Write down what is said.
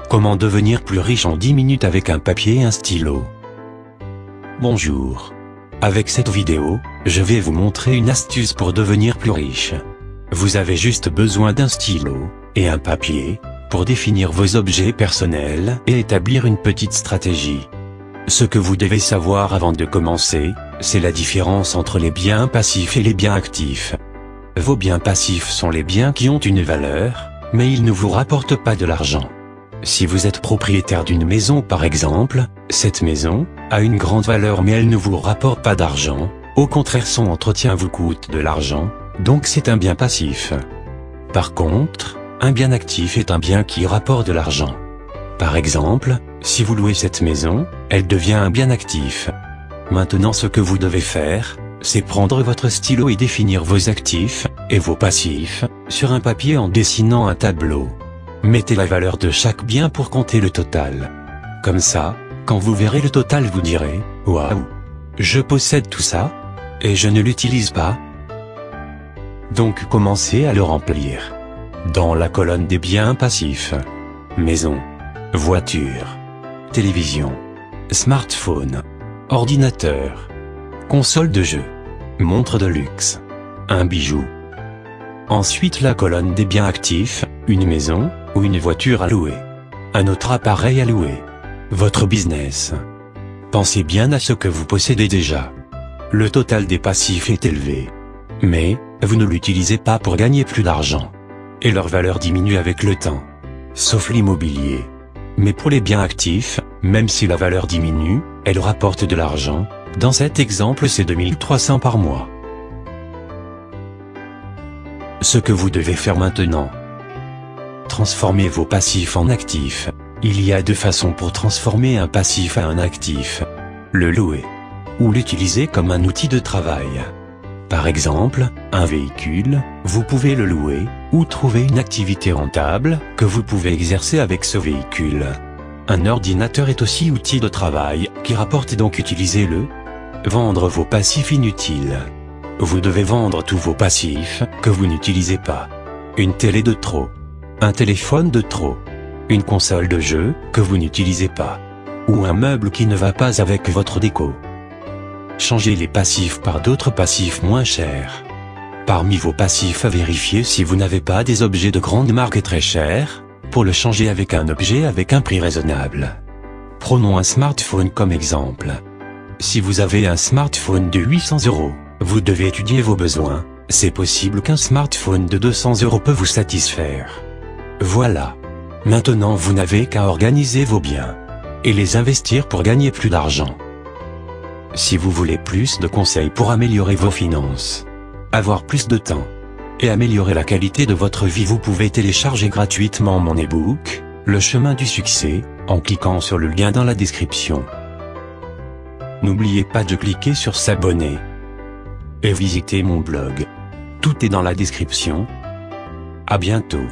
Comment devenir plus riche en 10 minutes avec un papier et un stylo? Bonjour. Avec cette vidéo, je vais vous montrer une astuce pour devenir plus riche. Vous avez juste besoin d'un stylo et un papier pour définir vos objets personnels et établir une petite stratégie. Ce que vous devez savoir avant de commencer, c'est la différence entre les biens passifs et les biens actifs. Vos biens passifs sont les biens qui ont une valeur, mais ils ne vous rapportent pas de l'argent. Si vous êtes propriétaire d'une maison par exemple, cette maison a une grande valeur mais elle ne vous rapporte pas d'argent, au contraire son entretien vous coûte de l'argent, donc c'est un bien passif. Par contre, un bien actif est un bien qui rapporte de l'argent. Par exemple, si vous louez cette maison, elle devient un bien actif. Maintenant ce que vous devez faire, c'est prendre votre stylo et définir vos actifs et vos passifs sur un papier en dessinant un tableau. Mettez la valeur de chaque bien pour compter le total. Comme ça, quand vous verrez le total vous direz « Waouh, je possède tout ça, et je ne l'utilise pas ». Donc commencez à le remplir. Dans la colonne des biens passifs. Maison, voiture, télévision, smartphone, ordinateur, console de jeu, montre de luxe, un bijou. Ensuite la colonne des biens actifs, une maison, ou une voiture à louer. Un autre appareil à louer. Votre business. Pensez bien à ce que vous possédez déjà. Le total des passifs est élevé. Mais, vous ne l'utilisez pas pour gagner plus d'argent. Et leur valeur diminue avec le temps. Sauf l'immobilier. Mais pour les biens actifs, même si la valeur diminue, elle rapporte de l'argent. Dans cet exemple c'est 2300 par mois. Ce que vous devez faire maintenant. Transformez vos passifs en actifs. Il y a deux façons pour transformer un passif à un actif. Le louer. Ou l'utiliser comme un outil de travail. Par exemple, un véhicule, vous pouvez le louer, ou trouver une activité rentable, que vous pouvez exercer avec ce véhicule. Un ordinateur est aussi outil de travail, qui rapporte donc utilisez-le. Vendre vos passifs inutiles. Vous devez vendre tous vos passifs, que vous n'utilisez pas. Une télé de trop. Un téléphone de trop. Une console de jeu, que vous n'utilisez pas. Ou un meuble qui ne va pas avec votre déco. Changez les passifs par d'autres passifs moins chers. Parmi vos passifs à vérifier si vous n'avez pas des objets de grande marque et très chers, pour le changer avec un objet avec un prix raisonnable. Prenons un smartphone comme exemple. Si vous avez un smartphone de 800 €, vous devez étudier vos besoins, c'est possible qu'un smartphone de 200 € peut vous satisfaire. Voilà. Maintenant vous n'avez qu'à organiser vos biens. Et les investir pour gagner plus d'argent. Si vous voulez plus de conseils pour améliorer vos finances, avoir plus de temps, et améliorer la qualité de votre vie, vous pouvez télécharger gratuitement mon e-book, Le chemin du succès, en cliquant sur le lien dans la description. N'oubliez pas de cliquer sur s'abonner. Et visitez mon blog. Tout est dans la description. À bientôt.